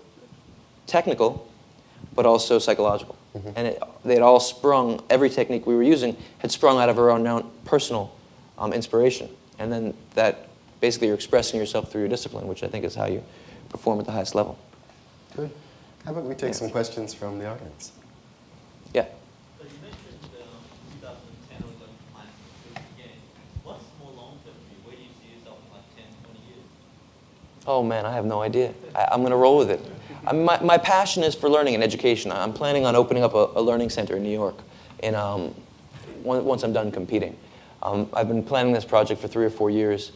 technical but also psychological. Mm-hmm. And they had all sprung, every technique we were using had sprung out of our own personal inspiration. And then that basically you're expressing yourself through your discipline, which I think is how you perform at the highest level. Good. How about we take some questions from the audience? Yeah. So you mentioned 2010 Olympic plan to begin. What's more long-term for you? Where do you see yourself in like 10, 20 years? Oh man, I have no idea. I'm going to roll with it. My passion is for learning and education. I'm planning on opening up a learning center in New York once I'm done competing. I've been planning this project for 3 or 4 years.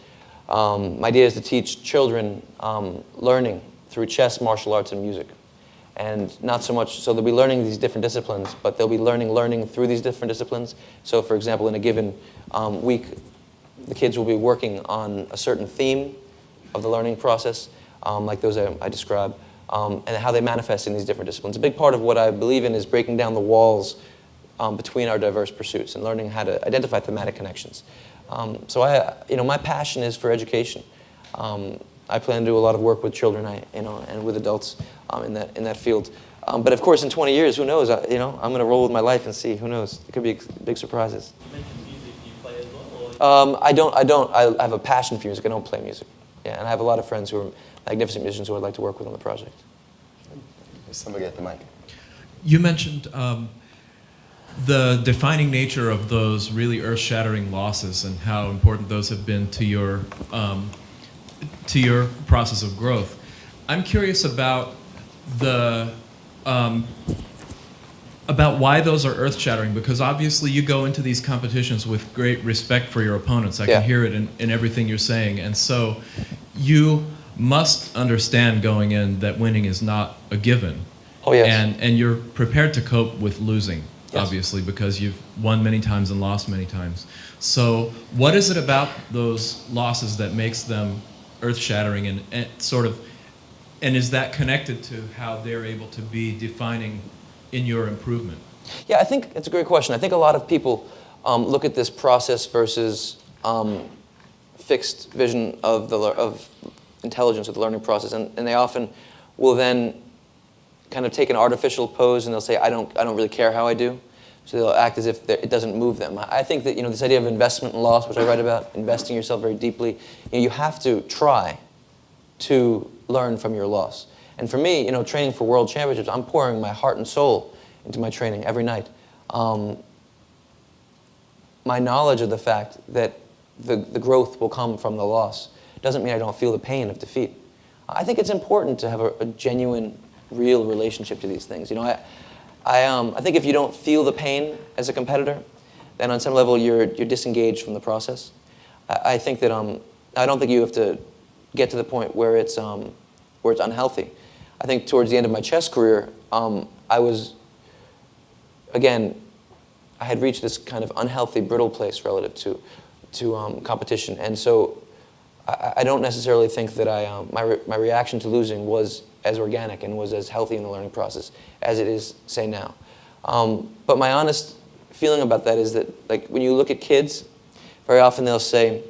My idea is to teach children learning through chess, martial arts, and music. And not so much, so they'll be learning these different disciplines, but they'll be learning through these different disciplines. So for example, in a given week, the kids will be working on a certain theme of the learning process, like those I described, and how they manifest in these different disciplines. A big part of what I believe in is breaking down the walls between our diverse pursuits and learning how to identify thematic connections. So my passion is for education. I plan to do a lot of work with children, and with adults in that field. But of course, in 20 years, who knows? I'm going to roll with my life and see. Who knows? It could be big surprises. You mentioned music. Do you play as well? Or I don't. I have a passion for music. I don't play music. Yeah, and I have a lot of friends who are magnificent musicians who I'd like to work with on the project. Somebody at the mic. You mentioned the defining nature of those really earth-shattering losses and how important those have been to your process of growth. I'm curious about about why those are earth-shattering, because obviously you go into these competitions with great respect for your opponents. I can hear it in everything you're saying. And so you must understand going in that winning is not a given. Oh, yes. And you're prepared to cope with losing, Yes. obviously, because you've won many times and lost many times. So what is it about those losses that makes them earth-shattering and is that connected to how they're able to be defining in your improvement? Yeah, I think it's a great question. I think a lot of people look at this process versus fixed vision of intelligence of the learning process, and they often will then kind of take an artificial pose and they'll say, I don't really care how I do. So they'll act as if it doesn't move them. I think that this idea of investment and loss, which I write about, investing yourself very deeply, you have to try to learn from your loss. And for me, training for world championships, I'm pouring my heart and soul into my training every night. My knowledge of the fact that the growth will come from the loss doesn't mean I don't feel the pain of defeat. I think it's important to have a genuine, real relationship to these things. I think if you don't feel the pain as a competitor, then on some level you're disengaged from the process. I think that I don't think you have to get to the point where it's unhealthy. I think towards the end of my chess career, I had reached this kind of unhealthy, brittle place relative to competition, and so I don't necessarily think that my reaction to losing was as organic and was as healthy in the learning process as it is, say, now. But my honest feeling about that is that, like, when you look at kids, very often they'll say,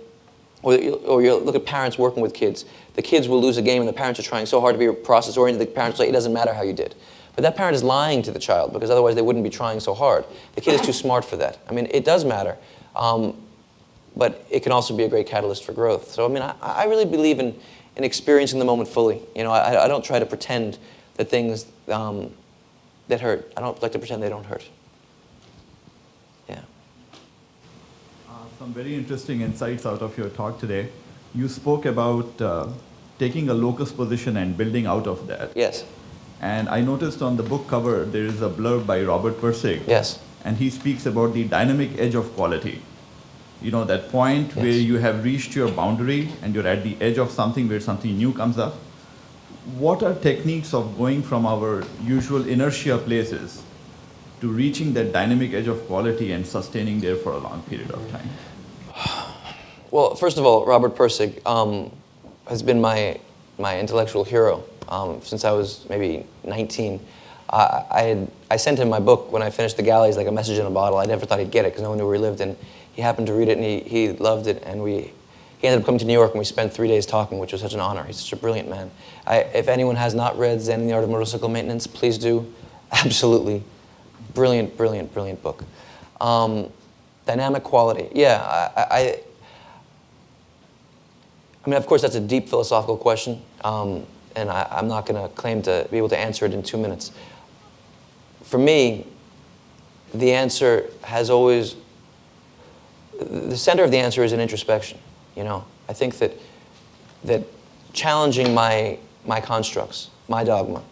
or you look at parents working with kids, the kids will lose a game and the parents are trying so hard to be process-oriented, the parents will say, it doesn't matter how you did. But that parent is lying to the child, because otherwise they wouldn't be trying so hard. The kid is too smart for that. I mean, it does matter, but it can also be a great catalyst for growth. So, I mean, I really believe in experiencing the moment fully. I don't try to pretend that things that hurt, I don't like to pretend they don't hurt. Yeah. Some very interesting insights out of your talk today. You spoke about taking a locus position and building out of that. Yes. And I noticed on the book cover there is a blurb by Robert Pirsig. Yes. And he speaks about the dynamic edge of quality. That point Yes. where you have reached your boundary and you're at the edge of something where something new comes up. What are techniques of going from our usual inertia places to reaching that dynamic edge of quality and sustaining there for a long period of time? Well, first of all, Robert Pirsig has been my intellectual hero since I was maybe 19. I sent him my book when I finished The Galleys, like a message in a bottle. I never thought he'd get it because no one knew where he lived, and he happened to read it and he loved it, and he ended up coming to New York and we spent 3 days talking, which was such an honor. He's such a brilliant man. If anyone has not read Zen and the Art of Motorcycle Maintenance, please do. Absolutely brilliant, brilliant, brilliant book. Dynamic quality, yeah. I mean, of course, that's a deep philosophical question, and I'm not going to claim to be able to answer it in 2 minutes. For me, the answer has always, the center of the answer is an introspection. I think that challenging my constructs, my dogma,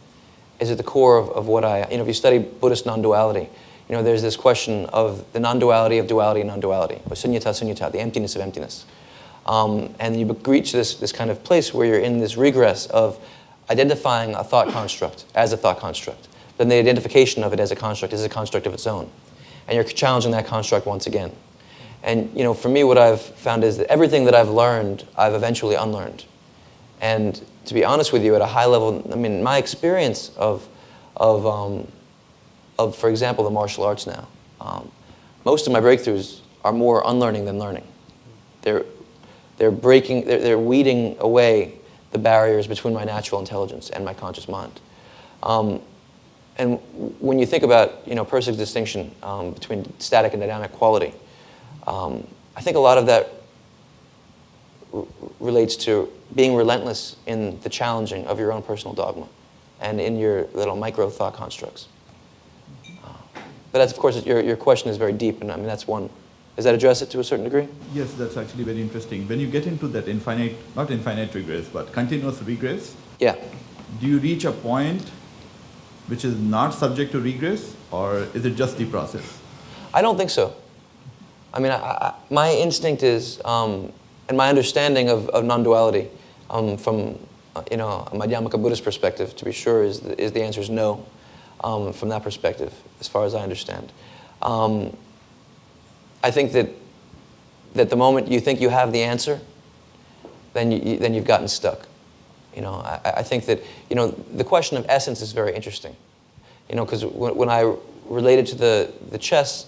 is at the core of what if you study Buddhist non-duality, there's this question of the non-duality of duality and non-duality, or sunyata, sunyata, the emptiness of emptiness. And you reach this kind of place where you're in this regress of identifying a thought construct as a thought construct, then the identification of it as a construct is a construct of its own. And you're challenging that construct once again. And for me, what I've found is that everything that I've learned, I've eventually unlearned. And to be honest with you, at a high level, I mean, my experience of for example, the martial arts now, most of my breakthroughs are more unlearning than learning. They're weeding away the barriers between my natural intelligence and my conscious mind. And when you think about, Persig's distinction between static and dynamic quality, I think a lot of that relates to being relentless in the challenging of your own personal dogma and in your little micro thought constructs. But that's, of course, your question is very deep, and I mean, that's one. Does that address it to a certain degree? Yes, that's actually very interesting. When you get into that not infinite regress, but continuous regress, Yeah. do you reach a point which is not subject to regress, or is it just the process? I don't think so. I mean, my instinct is, and my understanding of non-duality from a Madhyamaka Buddhist perspective, to be sure, is the answer is no from that perspective, as far as I understand. I think that the moment you think you have the answer, then you've gotten stuck. I think that the question of essence is very interesting. Because when I related to the chess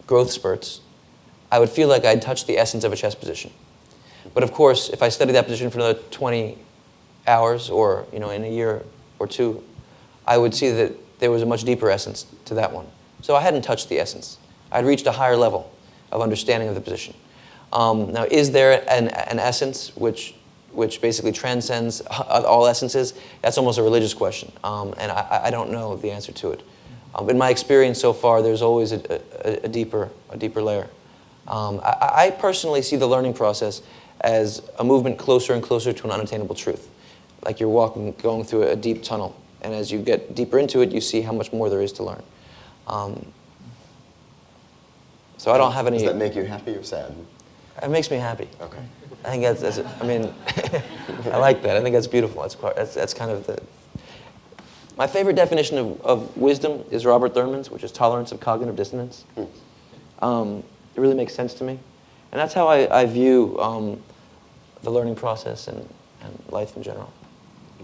growth spurts, I would feel like I'd touched the essence of a chess position. But of course, if I studied that position for another 20 hours or in a year or two, I would see that there was a much deeper essence to that one. So I hadn't touched the essence. I'd reached a higher level of understanding of the position. Now, is there an essence which basically transcends all essences? That's almost a religious question, and I don't know the answer to it. In my experience so far, there's always a deeper layer. I personally see the learning process as a movement closer and closer to an unattainable truth, like you're going through a deep tunnel, and as you get deeper into it, you see how much more there is to learn. So I don't have any. Does that make you happy or sad? It makes me happy. Okay. I think that's I mean, I like that. I think that's beautiful. That's kind of the. My favorite definition of wisdom is Robert Thurman's, which is tolerance of cognitive dissonance. It really makes sense to me, and that's how I view the learning process and life in general.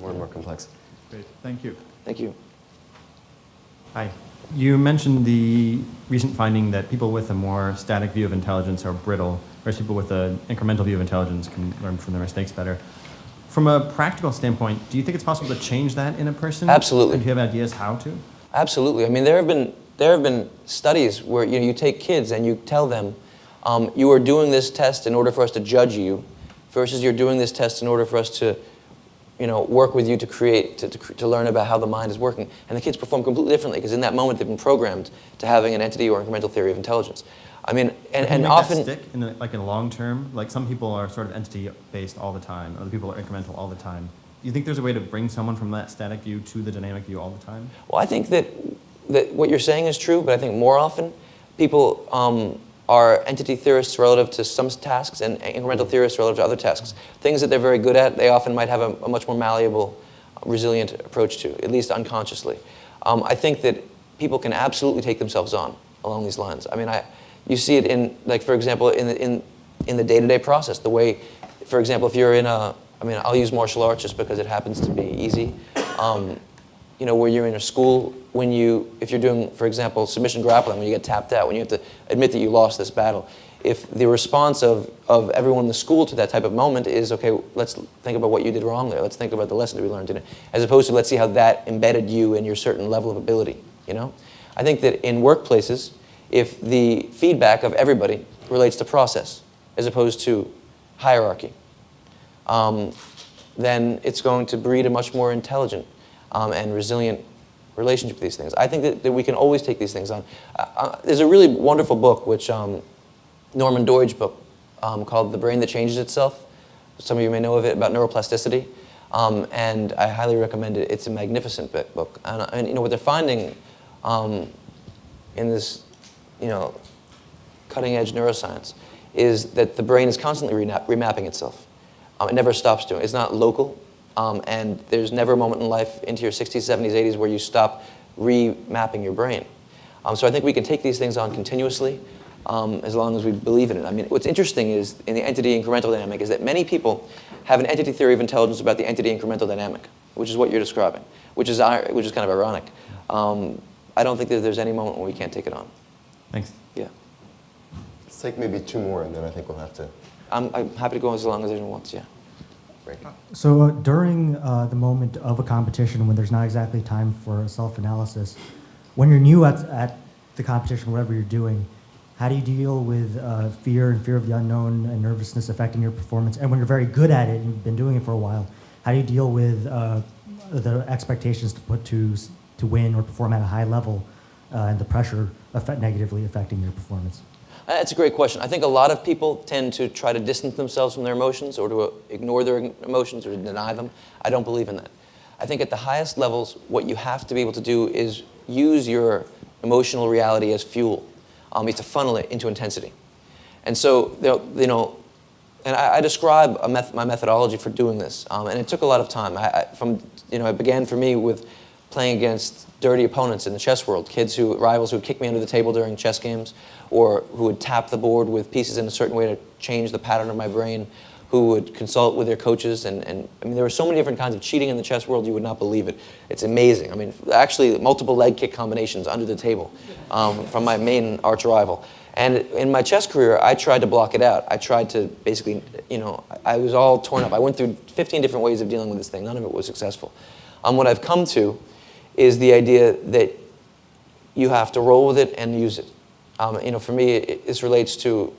More and more complex. Great, thank you. Thank you. Hi. You mentioned the recent finding that people with a more static view of intelligence are brittle, whereas people with an incremental view of intelligence can learn from their mistakes better. From a practical standpoint, do you think it's possible to change that in a person? Absolutely. And do you have ideas how to? Absolutely. I mean, there have been studies where you take kids and you tell them, you are doing this test in order for us to judge you, versus you're doing this test in order for us to work with you to create, to learn about how the mind is working. And the kids perform completely differently because in that moment they've been programmed to having an entity or incremental theory of intelligence. I mean, and often that stick in the long term. Like some people are sort of entity based all the time, other people are incremental all the time. Do you think there's a way to bring someone from that static view to the dynamic view all the time? Well, I think that what you're saying is true, but I think more often people are entity theorists relative to some tasks and incremental theorists relative to other tasks. Things that they're very good at, they often might have a much more malleable, resilient approach to, at least unconsciously. I think that people can absolutely take themselves on along these lines. I mean, you see it in, like, for example, in the day-to-day process. The way, for example, if you're in I'll use martial arts just because it happens to be easy. Where you're in a school, if you're doing, for example, submission grappling, when you get tapped out, when you have to admit that you lost this battle, if the response of everyone in the school to that type of moment is, okay, let's think about what you did wrong there, let's think about the lesson that we learned in it, as opposed to let's see how that embedded you in your certain level of ability, I think that in workplaces, if the feedback of everybody relates to process as opposed to hierarchy, then it's going to breed a much more intelligent and resilient relationship with these things. I think that we can always take these things on. There's a really wonderful book, which Norman Doidge book, called The Brain That Changes Itself. Some of you may know of it, about neuroplasticity. And I highly recommend it. It's a magnificent book. And what they're finding in this, cutting edge neuroscience is that the brain is constantly remapping itself. It never stops doing it. It's not local. And there's never a moment in life into your 60s, 70s, 80s where you stop remapping your brain. So I think we can take these things on continuously. as long as we believe in it. I mean, what's interesting is in the entity incremental dynamic is that many people have an entity theory of intelligence about the entity incremental dynamic, which is what you're describing, which is kind of ironic. I don't think that there's any moment when we can't take it on. Thanks. Yeah. Let's take maybe two more, and then I think we'll have to. I'm happy to go as long as anyone wants, yeah. Great. So during the moment of a competition when there's not exactly time for self-analysis, when you're new at the competition, whatever you're doing, how do you deal with fear and fear of the unknown and nervousness affecting your performance? And when you're very good at it and you've been doing it for a while, how do you deal with the expectations to put to win or perform at a high level and the pressure negatively affecting your performance? That's a great question. I think a lot of people tend to try to distance themselves from their emotions or to ignore their emotions or to deny them. I don't believe in that. I think at the highest levels, what you have to be able to do is use your emotional reality as fuel. You have to funnel it into intensity. And so, and I describe my methodology for doing this, and it took a lot of time. It began for me with playing against dirty opponents in the chess world, rivals who would kick me under the table during chess games, or who would tap the board with pieces in a certain way to change the pattern of my brain, who would consult with their coaches. And I mean, there were so many different kinds of cheating in the chess world, you would not believe it. It's amazing. I mean, actually, multiple leg kick combinations under the table from my main arch rival. And in my chess career, I tried to block it out. I tried to basically, I was all torn up. I went through 15 different ways of dealing with this thing. None of it was successful. What I've come to is the idea that you have to roll with it and use it. For me, this relates to,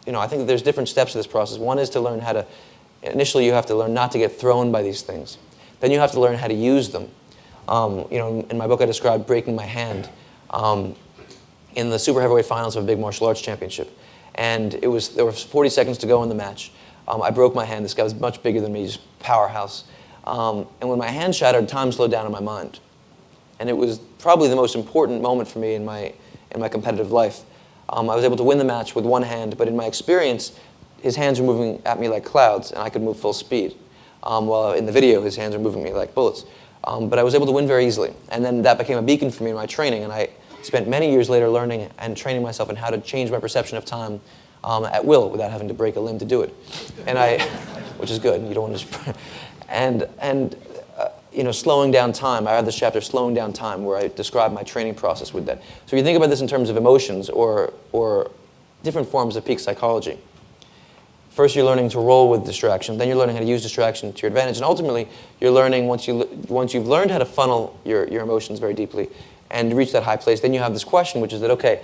I think that there's different steps to this process. One is to learn how to, initially you have to learn not to get thrown by these things. Then you have to learn how to use them. In my book I described breaking my hand in the super heavyweight finals of a big martial arts championship. And there was 40 seconds to go in the match. I broke my hand. This guy was much bigger than me, just powerhouse. And when my hand shattered, time slowed down in my mind. And it was probably the most important moment for me in my competitive life. I was able to win the match with one hand, but in my experience, his hands were moving at me like clouds, and I could move full speed. While in the video, his hands are moving me like bullets. But I was able to win very easily. And then that became a beacon for me in my training, and I spent many years later learning and training myself in how to change my perception of time at will without having to break a limb to do it. And which is good. You don't want to just... slowing down time. I have this chapter, Slowing Down Time, where I describe my training process with that. So if you think about this in terms of emotions or different forms of peak psychology, first you're learning to roll with distraction, then you're learning how to use distraction to your advantage, and ultimately you're learning, once you've learned how to funnel your emotions very deeply and reach that high place, then you have this question, which is that, okay,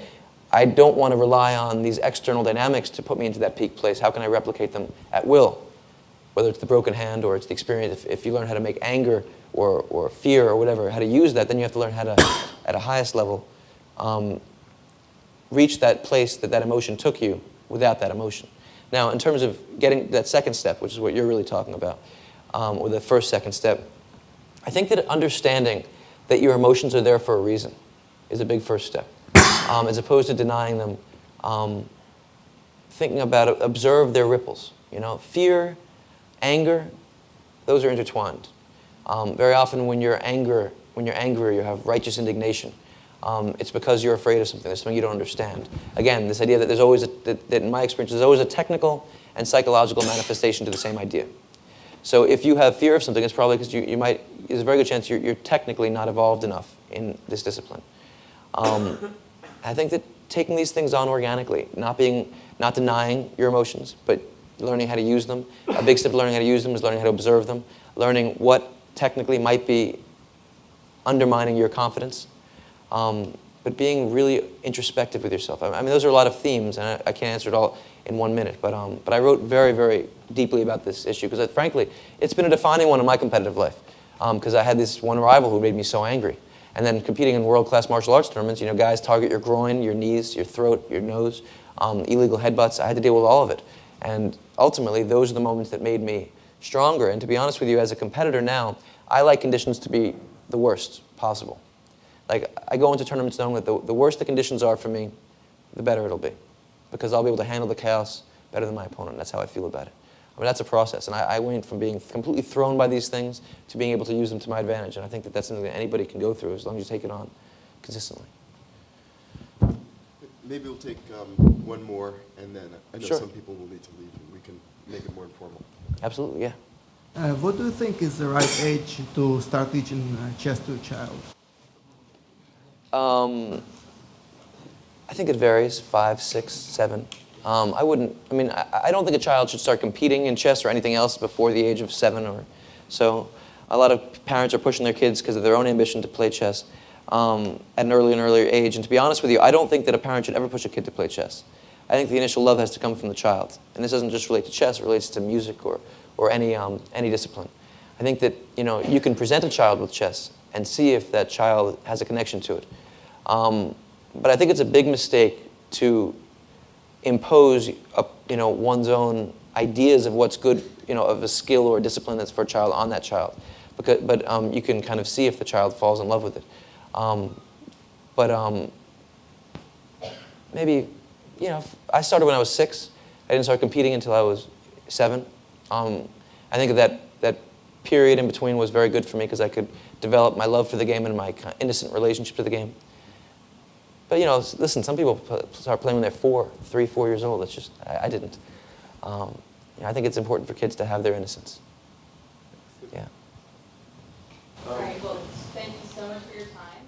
I don't want to rely on these external dynamics to put me into that peak place. How can I replicate them at will? Whether it's the broken hand or it's the experience, if you learn how to make anger or fear or whatever, how to use that, then you have to learn how to, at a highest level, reach that place that emotion took you without that emotion. Now, in terms of getting that second step, which is what you're really talking about, or the second step, I think that understanding that your emotions are there for a reason is a big first step. As opposed to denying them, thinking about it, observe their ripples. Fear, anger, those are intertwined. Very often when you're angry, you have righteous indignation. It's because you're afraid of something. There's something you don't understand. Again, this idea that there's always, that in my experience, there's always a technical and psychological manifestation to the same idea. So if you have fear of something, it's probably because there's a very good chance you're technically not evolved enough in this discipline. I think that taking these things on organically, not denying your emotions, but learning how to use them. A big step to learning how to use them is learning how to observe them, learning what technically might be undermining your confidence, but being really introspective with yourself. I mean, those are a lot of themes, and I can't answer it all in 1 minute, but I wrote very, very deeply about this issue, because frankly, it's been a defining one in my competitive life, because I had this one rival who made me so angry. And then competing in world-class martial arts tournaments, guys target your groin, your knees, your throat, your nose, illegal headbutts. I had to deal with all of it. And ultimately, those are the moments that made me stronger. And to be honest with you, as a competitor now, I like conditions to be the worst possible. Like, I go into tournaments knowing that the worse the conditions are for me, the better it'll be. Because I'll be able to handle the chaos better than my opponent. That's how I feel about it. I mean, that's a process. And I went from being completely thrown by these things to being able to use them to my advantage. And I think that that's something that anybody can go through as long as you take it on consistently. maybe we'll take one more, and then I know Sure. some people will need to leave, and we can make it more informal. Absolutely, yeah. What do you think is the right age to start teaching chess to a child? I think it varies, 5, 6, 7. I don't think a child should start competing in chess or anything else before the age of 7 or so. A lot of parents are pushing their kids because of their own ambition to play chess at an earlier and earlier age. And to be honest with you, I don't think that a parent should ever push a kid to play chess. I think the initial love has to come from the child. And this doesn't just relate to chess, it relates to music or any discipline. I think that you can present a child with chess and see if that child has a connection to it. But I think it's a big mistake to impose one's own ideas of what's good, of a skill or a discipline that's for a child on that child. But you can kind of see if the child falls in love with it. Maybe, I started when I was 6. I didn't start competing until I was 7. I think that period in between was very good for me because I could develop my love for the game and my kind of innocent relationship to the game. But listen, some people start playing when they're 3, 4 years old. That's just, I didn't. I think it's important for kids to have their innocence. Yeah. All right, well, thank you so much for your time.